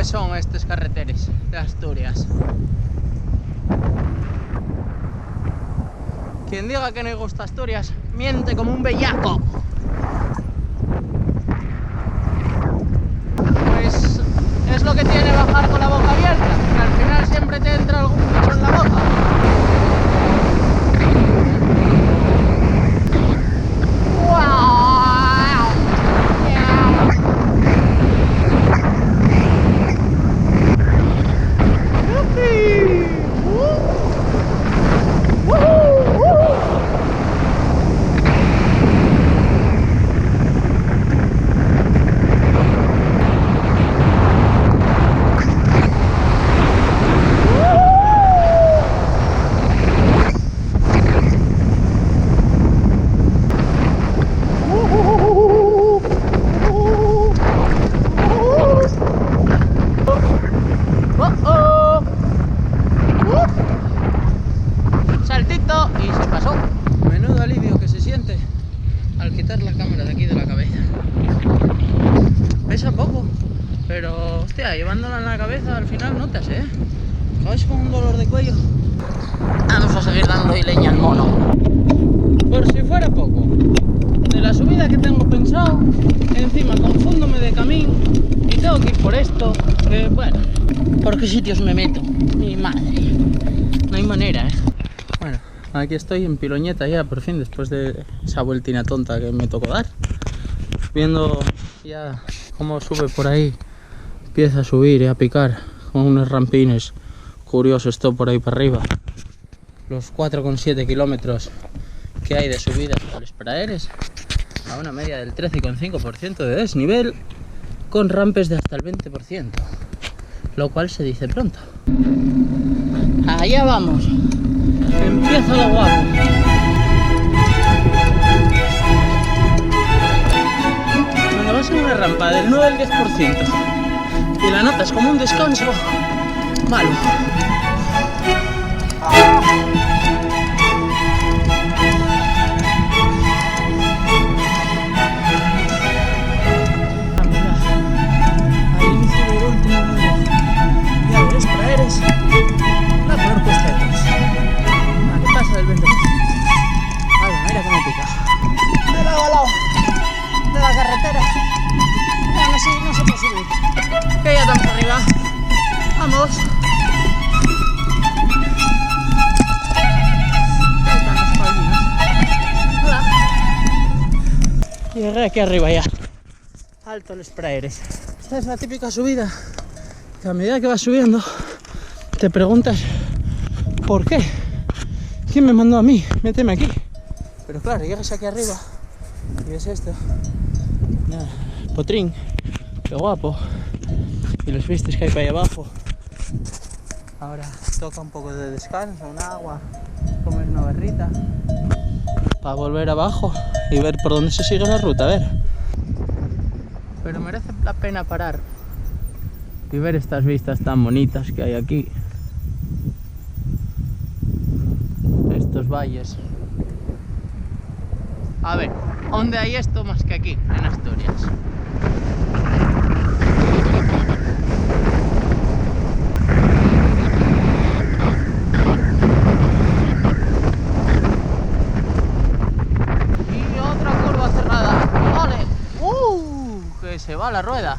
me son estos carreteres de Asturias. Quien diga que no le gusta Asturias, miente como un bellaco. Pues es lo que tiene bajar con la boca abierta, que al final siempre te entra algún bicho en la boca. Saltito y se pasó. Menudo alivio que se siente al quitar la cámara de aquí de la cabeza. Pesa poco, pero hostia, llevándola en la cabeza al final notas, acabas con un dolor de cuello. Vamos a seguir dando leña al mono. Por si fuera poco, de la subida que tengo pensado, encima confúndome de camino y tengo que ir por esto, que bueno, ¿por qué sitios me meto? Mi madre, no hay manera, Bueno, aquí estoy en Piloñeta ya por fin, después de esa vueltina tonta que me tocó dar. Viendo ya cómo sube por ahí, empieza a subir y a picar con unos rampines curiosos todo por ahí para arriba. Los 4,7 kilómetros que hay de subida hasta los praderes, a una media del 13,5% de desnivel, con rampes de hasta el 20%, lo cual se dice pronto. Allá vamos. Empieza lo guapo. Cuando vas en una rampa del 9 al 10% y la notas como un descanso, malo. Al inicio del último nivel, ya ves, praderes, la peor cuesta de todos. Pasa del 20%. Mira cómo pica. De lado a lado de la carretera. Ya no se puede subir. Que ya estamos arriba. Vamos. Ahí están los palminos. Hola. Llegué aquí arriba ya. Alto los praderes. Esta es la típica subida que a medida que vas subiendo te preguntas ¿por qué? ¿Quién me mandó a mí? Méteme aquí. Pero claro, llegas aquí arriba y ves esto. Nada, potrín, qué guapo. Y los vistes que hay para ahí abajo. Ahora toca un poco de descanso, un agua, comer una barrita, para volver abajo y ver por dónde se sigue la ruta, a ver. Pero merece la pena parar y ver estas vistas tan bonitas que hay aquí. Estos valles. A ver, ¿dónde hay esto más que aquí, en Asturias? Y otra curva cerrada. ¡Vale! Que se va la rueda.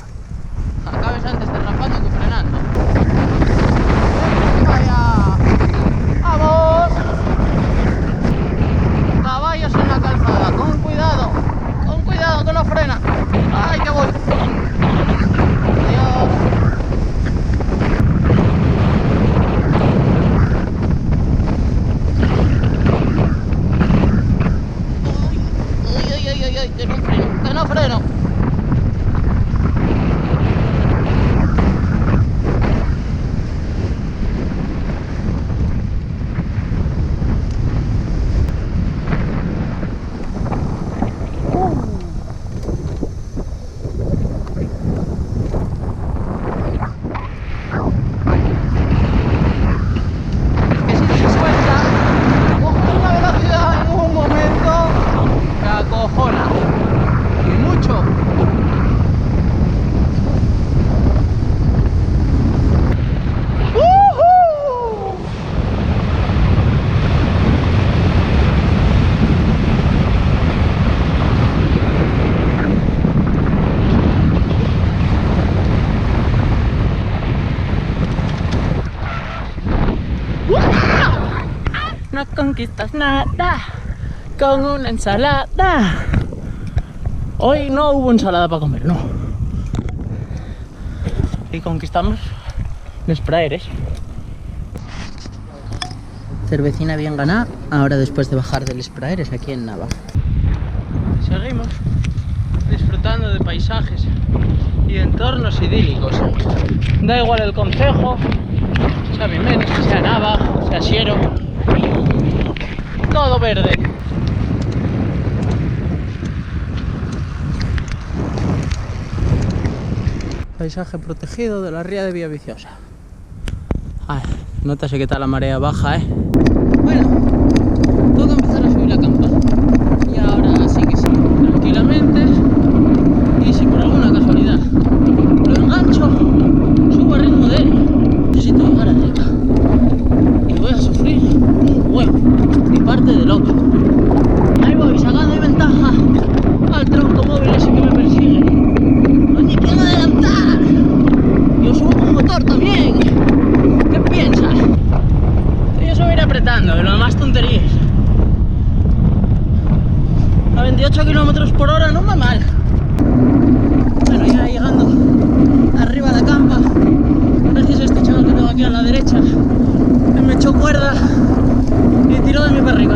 Acabes antes derrapando que frenando. ¡Vaya! ¡Vamos! Caballos en la calzada, con cuidado que no frena. ¡Ay, que voy! Adiós. Uy, que no freno. nada conquistas nada con una ensalada. Hoy no hubo ensalada para comer, no. Y conquistamos los praeres. Cervecina bien ganada, ahora después de bajar de los praeres aquí en Nava. Seguimos disfrutando de paisajes y entornos idílicos. Da igual el concejo, sea Mimenes, sea Nava, sea Siero, todo verde. Paisaje protegido de la ría de Villaviciosa. Ay, nótase que tal la marea baja, Bueno, toca empezar a subir la campa. Y ahora sí que sí, tranquilamente. Y si por alguna casualidad lo engancho, subo a ritmo de necesito llegar arriba. Y voy a sufrir un huevo y parte de loco. Ahí voy, sacando ventaja al tronco móvil ese que me persigue. ¡No me quiero adelantar! Yo subo con motor también. ¿Qué piensas? Yo subo a ir apretando, de lo demás tonterías. A 28 km/h no va mal. Bueno, ya llegando arriba de la campa, gracias a este chaval que tengo aquí a la derecha, me echó cuerda y tiró de mí para arriba.